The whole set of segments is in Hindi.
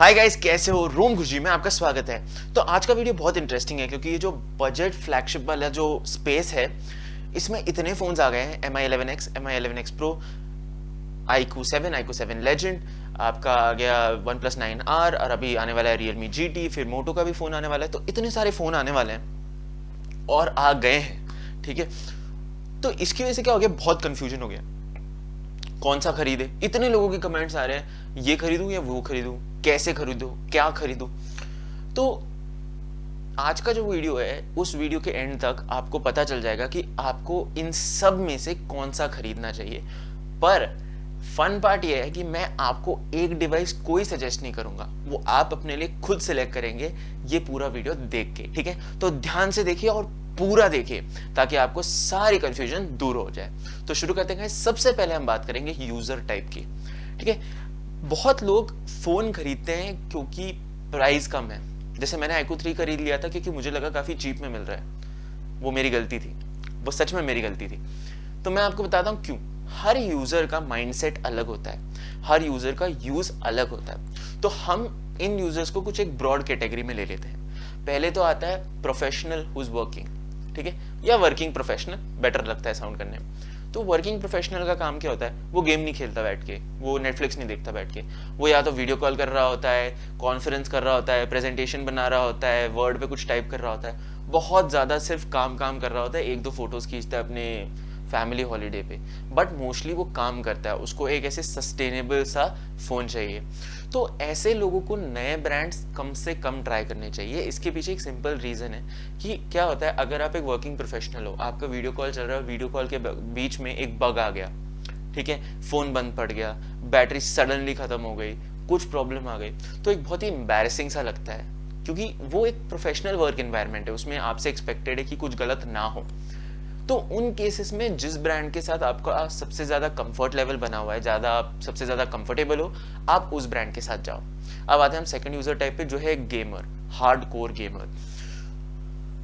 हाय गाइस, कैसे हो? रूम खुशी में आपका स्वागत है। तो आज का वीडियो बहुत इंटरेस्टिंग है क्योंकि ये जो बजट फ्लैगशिप वाला जो स्पेस है, इसमें इतने फोन्स आ गए हैं। Mi 11X, Mi 11X Pro, iQOO 7 legend, आपका आ गया OnePlus 9R और अभी आने वाला है Realme GT, फिर मोटो का भी फोन आने वाला है। तो इतने सारे फोन आने वाले हैं और आ गए हैं, ठीक है। तो इसकी वजह से क्या हो गया, बहुत कंफ्यूजन हो गया, कौन सा खरीदे। इतने लोगों के कमेंट्स आ रहे हैं, ये खरीदूं या वो खरीदूं, कैसे खरीदूं, क्या खरीदूं। तो आज का जो वीडियो है, उस वीडियो के एंड तक आपको पता चल जाएगा कि आपको इन सब में से कौन सा खरीदना चाहिए। पर फन पार्ट ये है कि मैं आपको एक डिवाइस कोई सजेस्ट नहीं करूंगा, वो आप अपने लिए खुद सिलेक्ट करेंगे ये पूरा वीडियो देख के, ठीक है। तो ध्यान से देखिए और पूरा देखिए ताकि आपको सारी कंफ्यूजन दूर हो जाए। तो शुरू करते हैं। सबसे पहले हम बात करेंगे यूजर टाइप की, ठीक है। बहुत लोग फोन खरीदते हैं क्योंकि प्राइस कम है। जैसे मैंने iQOO 3 खरीद लिया था क्योंकि मुझे लगा काफी चीप में मिल रहा है। वो मेरी गलती थी, वो सच में मेरी गलती थी। तो मैं आपको बताता हूं क्यों। हर यूजर का माइंडसेट अलग होता है, हर यूजर का यूज अलग होता है। तो हम इन यूजर्स को कुछ एक ब्रॉड कैटेगरी में ले लेते हैं। पहले तो आता है प्रोफेशनल हुज वर्किंग, ठीक है, या वर्किंग प्रोफेशनल, बेटर लगता है साउंड करने में। तो वर्किंग प्रोफेशनल का काम क्या होता है? वो गेम नहीं खेलता बैठ के, वो नेटफ्लिक्स नहीं देखता बैठ के, वो या तो वीडियो कॉल कर रहा होता है, कॉन्फ्रेंस कर रहा होता है, प्रेजेंटेशन बना रहा होता है, वर्ड पे कुछ टाइप कर रहा होता है, बहुत ज़्यादा सिर्फ काम काम कर रहा होता है, एक दो फोटोज़ खींचता है अपने फैमिली हॉलीडे पे, बट मोस्टली वो काम करता है। उसको एक ऐसे सस्टेनेबल सा फ़ोन चाहिए। तो ऐसे लोगों को नए ब्रांड्स कम से कम ट्राई करने चाहिए। इसके पीछे एक सिंपल रीज़न है कि क्या होता है, अगर आप एक वर्किंग प्रोफेशनल हो, आपका वीडियो कॉल चल रहा है, वीडियो कॉल के बीच में एक बग आ गया, ठीक है, फ़ोन बंद पड़ गया, बैटरी सडनली ख़त्म हो गई, कुछ प्रॉब्लम आ गई, तो एक बहुत ही एम्बैरेसिंग सा लगता है क्योंकि वो एक प्रोफेशनल वर्क एनवायरनमेंट है, उसमें आपसे एक्सपेक्टेड है कि कुछ गलत ना हो। तो उन केसेस में जिस ब्रांड के साथ आपका सबसे ज़्यादा कंफर्ट लेवल बना हुआ है, ज़्यादा आप सबसे ज़्यादा कंफर्टेबल हो, आप उस ब्रांड के साथ जाओ। अब आते हैं हम सेकंड यूजर टाइप पे, जो है gamer, hardcore gamer,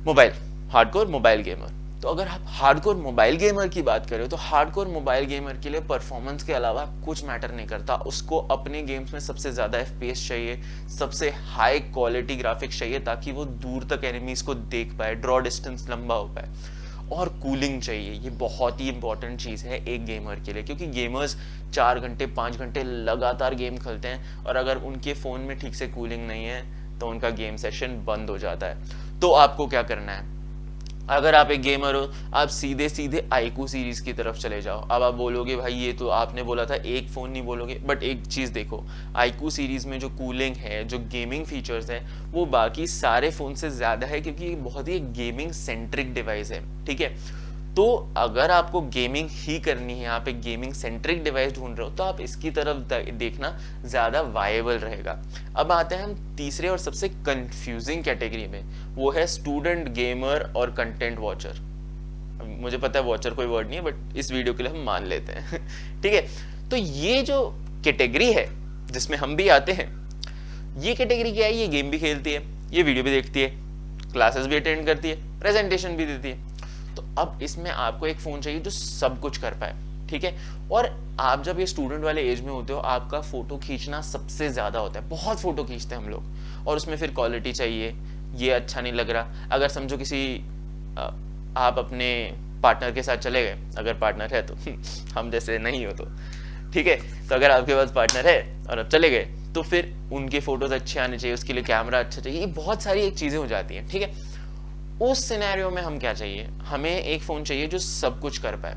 mobile, hardcore mobile gamer. तो अगर आप हार्डकोर मोबाइल गेमर की बात करें तो हार्डकोर मोबाइल गेमर के लिए परफॉर्मेंस के अलावा कुछ मैटर नहीं करता। उसको अपने गेम्स में सबसे ज़्यादा FPS चाहिए, सबसे हाई क्वालिटी ग्राफिक्स चाहिए ताकि वो दूर तक एनिमीज को देख पाए, ड्रॉ डिस्टेंस लंबा हो पाए, और कूलिंग चाहिए। ये बहुत ही इंपॉर्टेंट चीज़ है एक गेमर के लिए, क्योंकि गेमर्स 4 घंटे 5 घंटे लगातार गेम खेलते हैं और अगर उनके फ़ोन में ठीक से कूलिंग नहीं है तो उनका गेम सेशन बंद हो जाता है। तो आपको क्या करना है, अगर आप एक गेमर हो, आप सीधे सीधे iQOO सीरीज की तरफ चले जाओ। अब आप बोलोगे भाई ये तो आपने बोला था एक फ़ोन नहीं बोलोगे, बट एक चीज़ देखो, iQOO सीरीज में जो कूलिंग है, जो गेमिंग फीचर्स है, वो बाकी सारे फ़ोन से ज़्यादा है क्योंकि ये बहुत ही गेमिंग सेंट्रिक डिवाइस है, ठीक है। तो अगर आपको गेमिंग ही करनी है, आप एक गेमिंग सेंट्रिक डिवाइस ढूंढ रहे हो, तो आप इसकी तरफ देखना ज़्यादा वायबल रहेगा। अब आते हैं हम तीसरे और सबसे कंफ्यूजिंग कैटेगरी में, वो है स्टूडेंट गेमर और कंटेंट वॉचर। मुझे पता है वॉचर कोई वर्ड नहीं है, बट इस वीडियो के लिए हम मान लेते हैं ठीक है। तो ये जो कैटेगरी है जिसमें हम भी आते हैं, ये कैटेगरी क्या है? ये गेम भी खेलती है, ये वीडियो भी देखती है, क्लासेस भी अटेंड करती है, प्रेजेंटेशन भी देती है। तो अब इसमें आपको एक फ़ोन चाहिए जो सब कुछ कर पाए, ठीक है। और आप जब ये स्टूडेंट वाले एज में होते हो, आपका फ़ोटो खींचना सबसे ज़्यादा होता है, बहुत फ़ोटो खींचते हैं हम लोग, और उसमें फिर क्वालिटी चाहिए, ये अच्छा नहीं लग रहा। अगर समझो किसी आप अपने पार्टनर के साथ चले गए, अगर पार्टनर है तो हम जैसे नहीं हो तो ठीक है, तो अगर आपके पास पार्टनर है और आप चले गए तो फिर उनके फ़ोटोज़ अच्छे आने चाहिए, उसके लिए कैमरा अच्छा चाहिए, ये बहुत सारी एक चीज़ें हो जाती हैं, ठीक है। उस सिनेरियो में हम क्या चाहिए, हमें एक फ़ोन चाहिए जो सब कुछ कर पाए।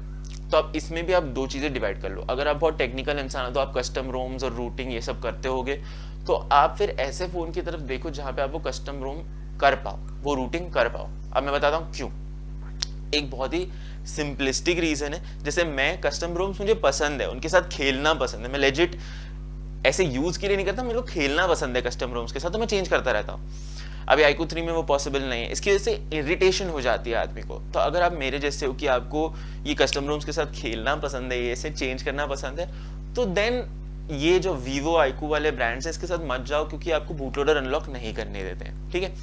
तो अब इसमें भी आप दो चीज़ें डिवाइड कर लो। अगर आप बहुत टेक्निकल इंसान हो तो आप कस्टम रोम्स और रूटिंग ये सब करते होगे, तो आप फिर ऐसे फ़ोन की तरफ देखो जहाँ पे आप वो कस्टम रोम कर पाओ, वो रूटिंग कर पाओ। अब मैं बताता हूँ क्यों। एक बहुत ही सिंपलिस्टिक रीज़न है। जैसे मैं कस्टम रोम्स मुझे पसंद है, उनके साथ खेलना पसंद है, मैं लेजिट ऐसे यूज़ के लिए नहीं करता, मेरे को खेलना पसंद है कस्टम रोम्स के साथ, तो मैं चेंज करता रहता हूँ। अभी iQOO 3 में वो पॉसिबल नहीं है, इसकी वजह से इरिटेशन हो जाती है आदमी को। तो अगर आप मेरे जैसे हो कि आपको ये कस्टम रोम्स के साथ खेलना पसंद है, ये ऐसे चेंज करना पसंद है, तो देन ये जो वीवो iQOO वाले ब्रांड्स हैं इसके साथ मत जाओ, क्योंकि आपको बूट लोडर अनलॉक नहीं करने देते हैं, ठीक है।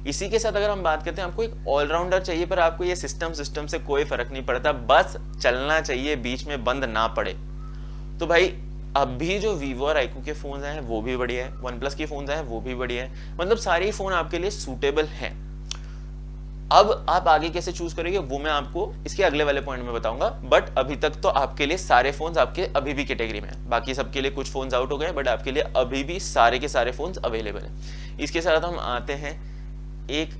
इसी के साथ अगर हम बात करते हैं, आपको एक ऑलराउंडर चाहिए, पर आपको ये सिस्टम से कोई फर्क नहीं पड़ता, बस चलना चाहिए, बीच में बंद ना पड़े। तो भाई अभी जो वीवो और आईक्यू के फोन हैं वो भी बढ़िया है, वन प्लस के फोन हैं वो भी बढ़िया है, मतलब सारे ही फोन आपके लिए सूटेबल हैं। अब आप आगे कैसे चूज करेंगे वो मैं आपको इसके अगले वाले पॉइंट में बताऊंगा, बट अभी तक तो आपके लिए सारे फोन्स आपके अभी भी कैटेगरी में है। बाकी सबके लिए कुछ फोन्स आउट हो गए, बट आपके लिए अभी भी सारे के सारे फोन्स अवेलेबल हैं। इसके साथ हम आते हैं एक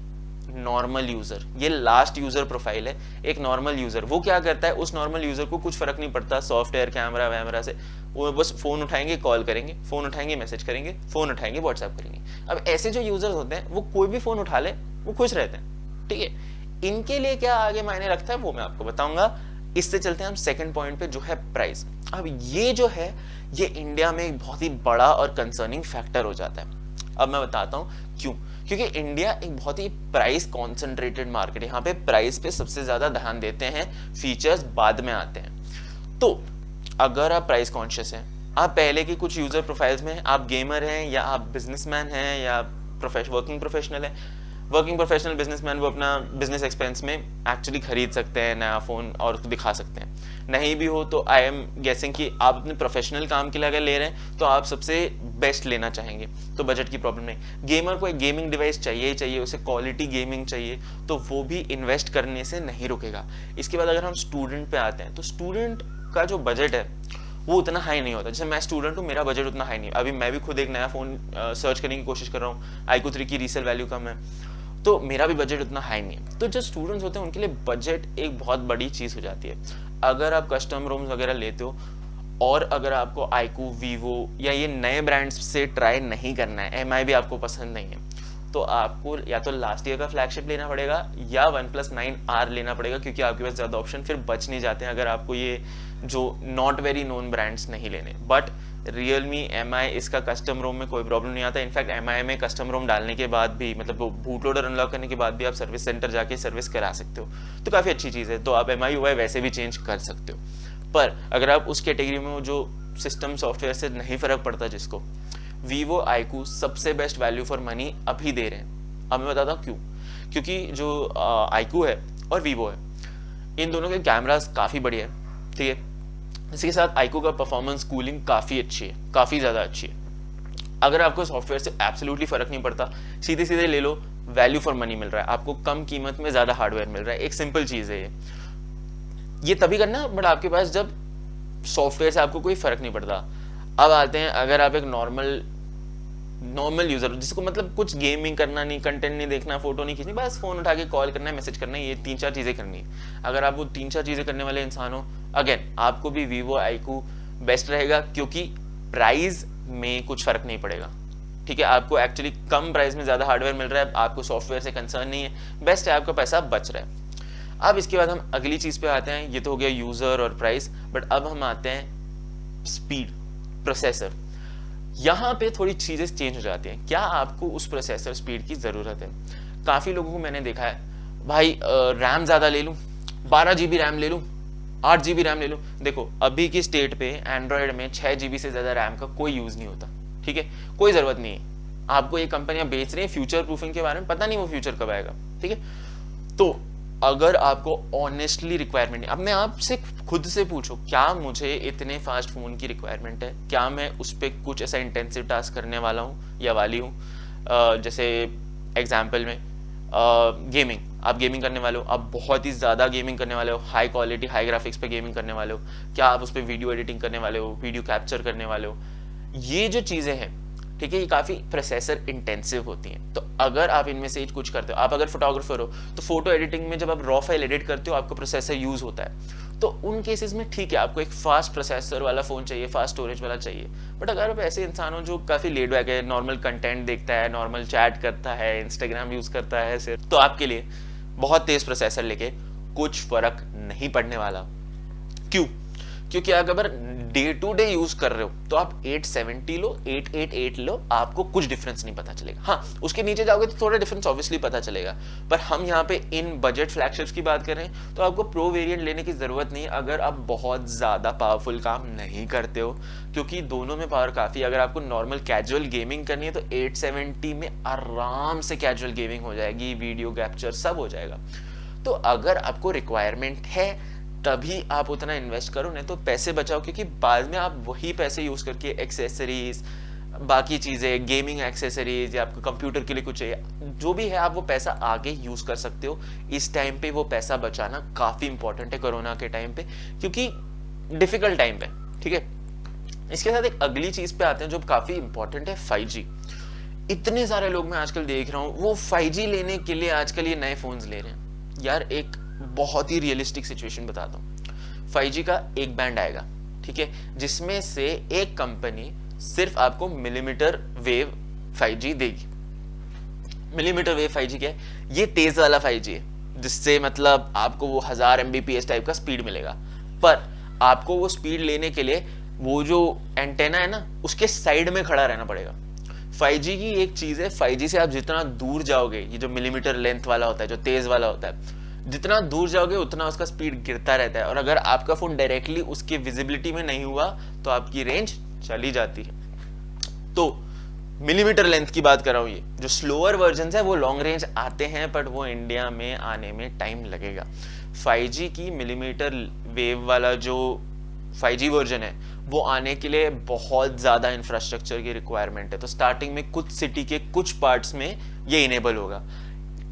नॉर्मल यूजर, ये लास्ट यूजर प्रोफाइल है। एक नॉर्मल यूजर वो क्या करता है, उस नॉर्मल यूजर को कुछ फर्क नहीं पड़ता सॉफ्टवेयर कैमरा वैमरा से, वो बस फोन उठाएंगे कॉल करेंगे, फोन उठाएंगे मैसेज करेंगे, फोन उठाएंगे व्हाट्सएप करेंगे। अब ऐसे जो यूजर्स होते हैं वो कोई भी फोन उठा ले वो खुश रहते हैं, ठीक है। इनके लिए क्या आगे मायने रखता है वो मैं आपको बताऊंगा। इससे चलते हैं हम सेकंड पॉइंट पे, जो है प्राइस। अब ये जो है ये इंडिया में एक बहुत ही बड़ा और कंसर्निंग फैक्टर हो जाता है। अब मैं बताता हूं क्यों। क्योंकि इंडिया एक बहुत ही प्राइस कॉन्सेंट्रेटेड मार्केट है, यहाँ पे प्राइस पे सबसे ज्यादा ध्यान देते हैं, फीचर्स बाद में आते हैं। तो अगर आप प्राइस कॉन्शियस हैं, आप पहले की कुछ यूजर प्रोफाइल्स में आप गेमर हैं या आप बिजनेसमैन हैं या वर्किंग प्रोफेशनल है, वर्किंग प्रोफेशनल बिजनेसमैन वो अपना बिजनेस एक्सपेंस में एक्चुअली खरीद सकते हैं नया फोन और उसको दिखा सकते हैं। नहीं भी हो तो आई एम गेसिंग कि आप अपने प्रोफेशनल काम के लिए अगर ले रहे हैं तो आप सबसे बेस्ट लेना चाहेंगे, तो बजट की प्रॉब्लम नहीं। गेमर को एक गेमिंग डिवाइस चाहिए ही चाहिए, उसे क्वालिटी गेमिंग चाहिए, तो वो भी इन्वेस्ट करने से नहीं रुकेगा। इसके बाद अगर हम स्टूडेंट पे आते हैं तो स्टूडेंट का जो बजट है वो उतना हाई नहीं होता। जैसे मैं स्टूडेंट हूँ, मेरा बजट उतना हाई नहीं है। अभी मैं भी खुद एक नया फोन सर्च करने की कोशिश कर रहा हूँ, iQOO 3 की रीसेल वैल्यू कम है, तो मेरा भी बजट उतना हाई नहीं है। तो जो स्टूडेंट्स होते हैं उनके लिए बजट एक बहुत बड़ी चीज हो जाती है। अगर आप कस्टम रोम्स वगैरह लेते हो और अगर आपको iQOO, वीवो या ये नए ब्रांड्स से ट्राई नहीं करना है, MI भी आपको पसंद नहीं है, तो आपको या तो लास्ट ईयर का फ्लैगशिप लेना पड़ेगा या OnePlus 9R लेना पड़ेगा, क्योंकि आपके पास ज़्यादा ऑप्शन फिर बच नहीं जाते हैं अगर आपको ये जो नॉट वेरी नोन ब्रांड्स नहीं लेने। बट Realme, MI इसका कस्टम रोम में कोई प्रॉब्लम नहीं आता। इनफैक्ट MI में कस्टम रोम डालने के बाद भी, मतलब वो बूट लोडर अनलॉक करने के बाद भी आप सर्विस सेंटर जाके सर्विस करा सकते हो, तो काफ़ी अच्छी चीज़ है। तो आप MI UI वैसे भी चेंज कर सकते हो। पर अगर आप उस कैटेगरी में हो जो सिस्टम सॉफ्टवेयर से नहीं फर्क पड़ता जिसको, वीवो iQOO सबसे बेस्ट वैल्यू फॉर मनी अभी दे रहे हैं। अब मैं बताता हूँ क्यों। क्योंकि जो iQOO है और वीवो है, इन दोनों के कैमरास काफ़ी बढ़िया है, ठीक है। इसके साथ iQOO का परफॉर्मेंस कूलिंग काफ़ी अच्छी है, काफ़ी ज़्यादा अच्छी है। अगर आपको सॉफ्टवेयर से एब्सोल्युटली फर्क नहीं पड़ता, सीधे सीधे ले लो, वैल्यू फॉर मनी मिल रहा है आपको, कम कीमत में ज़्यादा हार्डवेयर मिल रहा है। एक सिंपल चीज़ है ये तभी करना बट आपके पास जब सॉफ्टवेयर से आपको कोई फर्क नहीं पड़ता। अब आते हैं, अगर आप एक नॉर्मल यूजर जिसको मतलब कुछ गेमिंग करना नहीं, कंटेंट नहीं देखना, फोटो नहीं खींचनी, बस फोन उठा के कॉल करना है, मैसेज करना है, ये 3-4 चीजें करनी है। अगर आप वो 3-4 चीजें करने वाले इंसान हो, अगेन आपको भी वीवो iQOO बेस्ट रहेगा, क्योंकि प्राइस में कुछ फर्क नहीं पड़ेगा, ठीक है। आपको एक्चुअली कम प्राइस में ज्यादा हार्डवेयर मिल रहा है, आपको सॉफ्टवेयर से कंसर्न नहीं है, बेस्ट है, आपका पैसा बच रहा है। अब इसके बाद हम अगली चीज पे आते हैं। ये तो हो गया यूजर और प्राइस, बट अब हम आते हैं स्पीड, प्रोसेसर। यहाँ पे थोड़ी चीजें चेंज हो जाती हैं। क्या आपको उस प्रोसेसर स्पीड की जरूरत है? काफी लोगों को मैंने देखा है, भाई रैम ज्यादा ले लूं, 12 GB रैम ले लूं, 8 GB रैम ले लूं। देखो अभी की स्टेट पे एंड्रॉयड में 6 GB से ज्यादा रैम का कोई यूज नहीं होता, ठीक है, कोई जरूरत नहीं है। आपको ये कंपनियां बेच रही हैं फ्यूचर प्रूफिंग के बारे में, पता नहीं वो फ्यूचर कब आएगा, ठीक है। तो अगर आपको ऑनेस्टली रिक्वायरमेंट है, अब मैं आपसे खुद से पूछो, क्या मुझे इतने फास्ट फोन की रिक्वायरमेंट है? क्या मैं उस पर कुछ ऐसा इंटेंसिव टास्क करने वाला हूँ या वाली हूँ? जैसे एग्जाम्पल में गेमिंग, आप गेमिंग करने वाले हो, आप बहुत ही ज़्यादा गेमिंग करने वाले हो, हाई क्वालिटी हाई ग्राफिक्स पे गेमिंग करने वाले हो, क्या आप उस पर वीडियो एडिटिंग करने वाले हो, वीडियो कैप्चर करने वाले हो? ये जो चीज़ें हैं, ठीक है, ये काफ़ी प्रोसेसर इंटेंसिव होती हैं। तो अगर आप इनमें से कुछ करते हो, आप अगर फोटोग्राफर हो तो फोटो एडिटिंग में जब आप रॉ फाइल एडिट करते हो आपको प्रोसेसर यूज होता है, तो उन केसेस में ठीक है, आपको एक फास्ट प्रोसेसर वाला फोन चाहिए, फास्ट स्टोरेज वाला चाहिए। बट अगर आप ऐसे इंसान हो जो काफ़ी लेड बैक है, नॉर्मल कंटेंट देखता है, नॉर्मल चैट करता है, इंस्टाग्राम यूज करता है सिर्फ, तो आपके लिए बहुत तेज प्रोसेसर लेके कुछ फर्क नहीं पड़ने वाला। क्यों? क्योंकि अगर डे टू डे यूज कर रहे हो तो आप 870 लो, 888 लो, आपको कुछ डिफरेंस नहीं पता चलेगा। हाँ, उसके नीचे जाओगे तो थोड़ा डिफरेंस ऑब्वियसली पता चलेगा, पर हम यहाँ पे इन बजट फ्लैगशिप्स की बात कर रहे हैं, तो आपको प्रो वेरिएंट लेने की जरूरत नहीं अगर आप बहुत ज्यादा पावरफुल काम नहीं करते हो, क्योंकि दोनों में पावर काफी। अगर आपको नॉर्मल कैजुअल गेमिंग करनी है तो 870 में आराम से कैजुअल गेमिंग हो जाएगी, वीडियो कैप्चर सब हो जाएगा। तो अगर आपको रिक्वायरमेंट है तभी आप उतना इन्वेस्ट करो, नहीं तो पैसे बचाओ, क्योंकि बाद में आप वही पैसे यूज करके एक्सेसरीज, बाकी चीजें, गेमिंग एक्सेसरीज या आपको कंप्यूटर के लिए कुछ चाहिए, जो भी है आप वो पैसा आगे यूज कर सकते हो। इस टाइम पे वो पैसा बचाना काफी इंपॉर्टेंट है कोरोना के टाइम पे, क्योंकि डिफिकल्ट टाइम पे, ठीक है। इसके साथ एक अगली चीज पे आते हैं जो काफी इंपॉर्टेंट है, 5G। इतने सारे लोग मैं आजकल देख रहा हूँ वो 5G लेने के लिए आजकल ये नए फोन्स ले रहे हैं। यार एक बहुत ही रियलिस्टिक सिचुएशन बताता हूँ। 5G का एक बैंड आएगा, ठीक है, जिसमें से एक कंपनी सिर्फ आपको मिलीमीटर वेव 5G देगी। मिलीमीटर वेव 5G क्या है? ये तेज वाला 5G है, जिससे मतलब आपको वो 1000 Mbps टाइप का स्पीड मिलेगा। पर आपको वो स्पीड लेने के लिए वो जो एंटेना है ना, उसके साइड में खड़ा रहना पड़ेगा। 5G की एक चीज है, 5G से आप जितना दूर जाओगे, ये जो मिलीमीटर लेंथ वाला होता है, जो तेज वाला होता है, जितना दूर जाओगे उतना उसका स्पीड गिरता रहता है। और अगर आपका फोन डायरेक्टली उसके विजिबिलिटी में नहीं हुआ तो आपकी रेंज चली जाती है। तो मिलीमीटर लेंथ की बात कर रहा हूं। ये जो स्लोअर वर्जन है वो लॉन्ग रेंज आते हैं, बट वो इंडिया में आने में टाइम लगेगा। 5G की मिलीमीटर वेव वाला जो 5G वर्जन है वो आने के लिए बहुत ज्यादा इंफ्रास्ट्रक्चर की रिक्वायरमेंट है। तो स्टार्टिंग में कुछ सिटी के कुछ पार्ट्स में ये इनेबल होगा।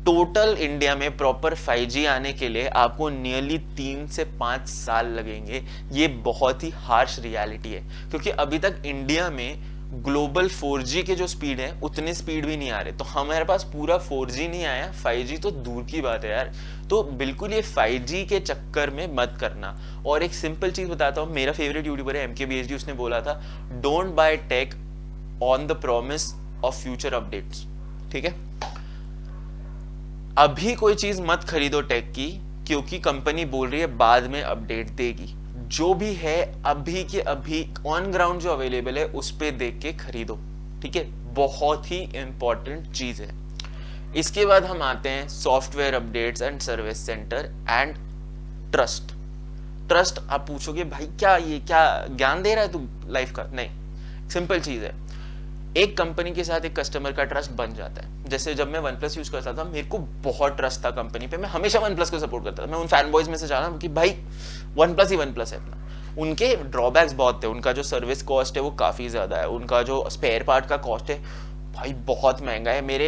टोटल इंडिया में प्रॉपर 5G आने के लिए आपको नियरली 3 से 5 साल लगेंगे। ये बहुत ही हार्श रियलिटी है, क्योंकि अभी तक इंडिया में ग्लोबल 4G के जो स्पीड है उतने स्पीड भी नहीं आ रहे। तो हमारे पास पूरा 4G नहीं आया, 5G तो दूर की बात है यार। तो बिल्कुल ये 5G के चक्कर में मत करना। और एक सिंपल चीज बताता हूँ, मेरा फेवरेट यूट्यूबर है MKBHD, उसने बोला था don't buy tech on the promise of future updates, ठीक है। अभी कोई चीज मत खरीदो टेक की, क्योंकि कंपनी बोल रही है बाद में अपडेट देगी। जो भी है अभी के अभी ऑन ग्राउंड जो अवेलेबल है उस पे देख के खरीदो, ठीक है। बहुत ही इंपॉर्टेंट चीज है। इसके बाद हम आते हैं software updates and service centre and trust. Trust आप पूछोगे भाई क्या ये क्या ज्ञान दे रहा है तू लाइफ का? नहीं, सिंपल चीज है। एक कंपनी के साथ एक कस्टमर का ट्रस्ट बन जाता है। जैसे जब मैं OnePlus यूज करता था, मेरे को बहुत ट्रस्ट था कंपनी पे, मैं हमेशा OnePlus को सपोर्ट करता था। मैं उन फैन बॉयज में से जा रहा हूँ कि भाई OnePlus ही OnePlus है अपना। उनके ड्रॉबैक्स बहुत थे, उनका जो सर्विस कॉस्ट है वो काफी ज्यादा है, उनका जो स्पेयर पार्ट का कॉस्ट है भाई बहुत महंगा है। मेरे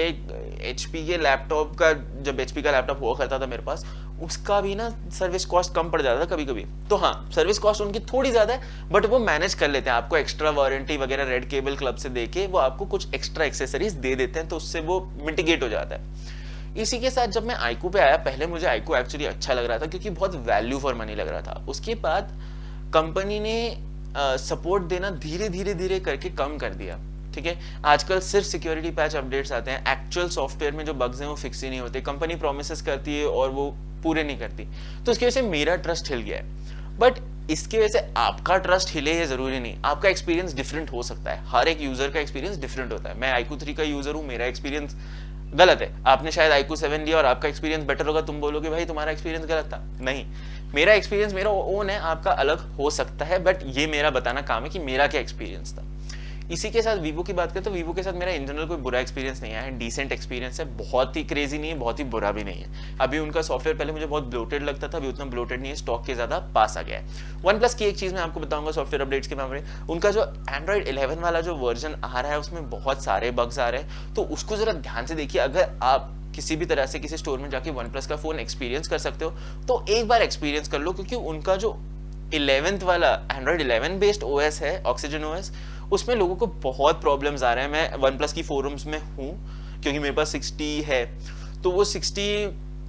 HP के लैपटॉप का, जब HP का लैपटॉप हुआ करता था मेरे पास, उसका भी ना सर्विस कॉस्ट कम पड़ जाता था कभी कभी। तो हाँ, सर्विस कॉस्ट उनकी थोड़ी ज्यादा है, बट वो मैनेज कर लेते हैं। आपको एक्स्ट्रा वारंटी वगैरह रेड केबल क्लब से देके वो आपको कुछ एक्स्ट्रा एक्सेसरीज दे देते हैं, तो उससे वो मिटिगेट हो जाता है। इसी के साथ जब मैं iQOO पे आया, पहले मुझे iQOO एक्चुअली अच्छा लग रहा था क्योंकि बहुत वैल्यू फॉर मनी लग रहा था। उसके बाद कंपनी ने सपोर्ट देना धीरे धीरे धीरे करके कम कर दिया, ठीक है। आजकल सिर्फ सिक्योरिटी पैच अपडेट्स आते हैं, एक्चुअल सॉफ्टवेयर में जो बग्स हैं वो फिक्स ही नहीं होते। कंपनी प्रोमिसेस करती है और वो पूरे नहीं करती, तो इसकी वजह से मेरा ट्रस्ट हिल गया है। बट इसकी वजह से आपका ट्रस्ट हिले ये जरूरी नहीं, आपका एक्सपीरियंस डिफरेंट हो सकता है। हर एक यूजर का एक्सपीरियंस डिफरेंट होता है। मैं iQOO 3 का यूजर हूँ, मेरा एक्सपीरियंस गलत है। आपने शायद iQOO 7 लिया और आपका एक्सपीरियंस बेटर होगा, तुम बोलोगे भाई तुम्हारा एक्सपीरियंस गलत था। नहीं, मेरा एक्सपीरियंस मेरा ओन है, आपका अलग हो सकता है, बट ये मेरा बताना काम है कि मेरा क्या एक्सपीरियंस था। इसी के साथ वीवो की बात करें तो वीवो के साथ मेरा इन जनरल कोई बुरा एक्सपीरियंस नहीं है, डिसेंट एक्सपीरियंस है। बहुत ही क्रेजी नहीं है, बहुत ही बुरा भी नहीं है। अभी उनका सॉफ्टवेयर पहले मुझे बहुत ब्लोटेड लगता था, अभी उतना ब्लोटेड नहीं है, स्टॉक के ज्यादा पास आ गया है। OnePlus की एक चीज मैं आपको बताऊंगा सॉफ्टवेयर अपडेट्स के मामले में, उनका जो Android 11 वाला जो वर्जन आ रहा है उसमें बहुत सारे बग्स आ रहे हैं, तो उसको जरा ध्यान से देखिए। अगर आप किसी भी तरह से किसी स्टोर में जाके OnePlus का फोन एक्सपीरियंस कर सकते हो तो एक बार एक्सपीरियंस कर लो, क्योंकि उनका जो 11th वाला Android 11 बेस्ड OS है, ऑक्सीजन OS, उसमें लोगों को बहुत प्रॉब्लम्स आ रहे हैं। मैं OnePlus की फोरम्स में हूँ क्योंकि मेरे पास 60 है, तो वो 60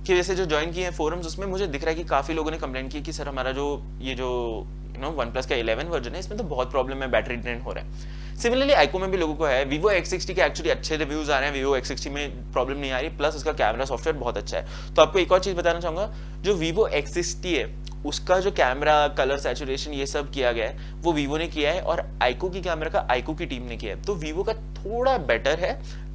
की वजह से जो ज्वाइन किए हैं फोरम्स, उसमें मुझे दिख रहा है कि काफी लोगों ने कंप्लेंट की कि सर हमारा जो ये जो OnePlus का 11 वर्जन है इसमें तो बहुत प्रॉब्लम है, बैटरी ड्रेन हो रहा है। सिमिलरली iQOO में भी लोगों को है। Vivo X60 के एक्चुअली अच्छे रिव्यूज आ रहे हैं, Vivo X60 में प्रॉब्लम नहीं आ रही, प्लस उसका कैमरा सॉफ्टवेयर बहुत अच्छा है। तो आपको एक और चीज बताना चाहूंगा, जो Vivo X60 है उसका जो कैमरा, कलर सैचुरेशन, ये सब किया गया है वो Vivo ने किया है, और iQOO की कैमरा का iQOO की टीम ने किया है। तो Vivo का थोड़ा बेटर है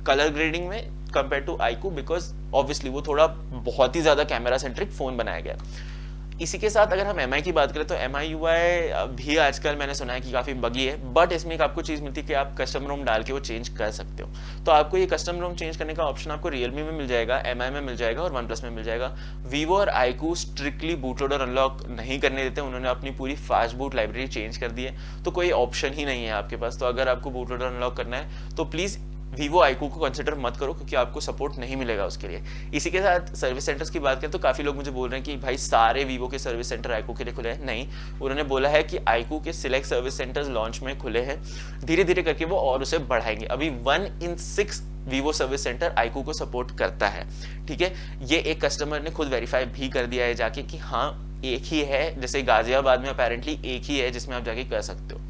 कलर ग्रेडिंग में compare to iQOO, because obviously वो थोड़ा बहुत ही ज्यादा कैमरा सेंट्रिक फोन बनाया गया है। इसी के साथ अगर हम MI की बात करें तो MI UI भी आजकल मैंने सुना है कि काफ़ी बगी है, बट इसमें एक आपको चीज़ मिलती है कि आप कस्टम रोम डाल के वो चेंज कर सकते हो। तो आपको ये कस्टम रोम चेंज करने का ऑप्शन आपको Realme में मिल जाएगा, MI में मिल जाएगा और OnePlus में मिल जाएगा। Vivo और iQOO strictly boot loader unlock नहीं करने देते, उन्होंने अपनी पूरी फास्ट बूट लाइब्रेरी चेंज कर दी है, तो कोई ऑप्शन ही नहीं है आपके पास। तो अगर आपको बूट लोडर अनलॉक करना है तो प्लीज़ Vivo iQOO को कंसिडर मत करो, क्योंकि आपको सपोर्ट नहीं मिलेगा उसके लिए। इसी के साथ सर्विस सेंटर्स की बात करें तो काफ़ी लोग मुझे बोल रहे हैं कि भाई सारे Vivo के सर्विस सेंटर iQOO के लिए खुले हैं। नहीं, उन्होंने बोला है कि iQOO के सिलेक्ट सर्विस सेंटर्स लॉन्च में खुले हैं, धीरे धीरे करके वो और उसे बढ़ाएंगे। अभी 1 in 6 Vivo service centre iQOO को सपोर्ट करता है, ठीक है। ये एक कस्टमर ने खुद वेरीफाई भी कर दिया है जाके कि हाँ एक ही है, जैसे गाजियाबाद में अपेरेंटली एक ही है जिसमें आप जाके कर सकते हो।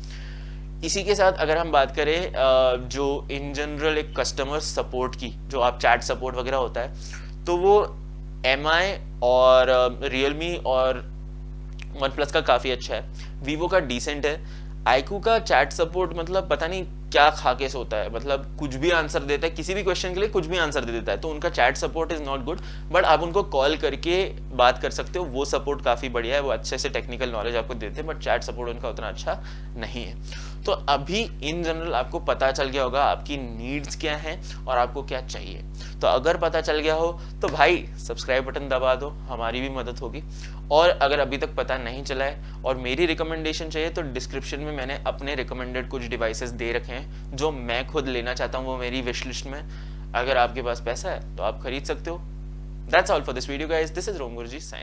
इसी के साथ अगर हम बात करें जो इन जनरल एक कस्टमर सपोर्ट की, जो आप चैट सपोर्ट वगैरह होता है, तो वो MI और Realme और OnePlus का काफ़ी अच्छा है, Vivo का डिसेंट है। iQOO का चैट सपोर्ट मतलब पता नहीं क्या खा के सोता है, मतलब कुछ भी आंसर देता है, किसी भी क्वेश्चन के लिए कुछ भी आंसर दे देता है। तो उनका chat support is not good, but आप उनको कॉल करके बात कर सकते हो, वो सपोर्ट काफ़ी बढ़िया है, वो अच्छे से टेक्निकल नॉलेज आपको देते हैं, बट चैट सपोर्ट उनका उतना अच्छा नहीं है। तो अभी इन जनरल आपको पता चल गया होगा आपकी नीड्स क्या हैं और आपको क्या चाहिए। तो अगर पता चल गया हो तो भाई सब्सक्राइब बटन दबा दो, हमारी भी मदद होगी। और अगर अभी तक पता नहीं चला है और मेरी रिकमेंडेशन चाहिए तो डिस्क्रिप्शन में मैंने अपने रिकमेंडेड कुछ डिवाइसेस दे रखे हैं जो मैं खुद लेना चाहता हूँ, वो मेरी विश लिस्ट में। अगर आपके पास पैसा है तो आप खरीद सकते हो। That's all for this video guys, this is रोम गुरुजी।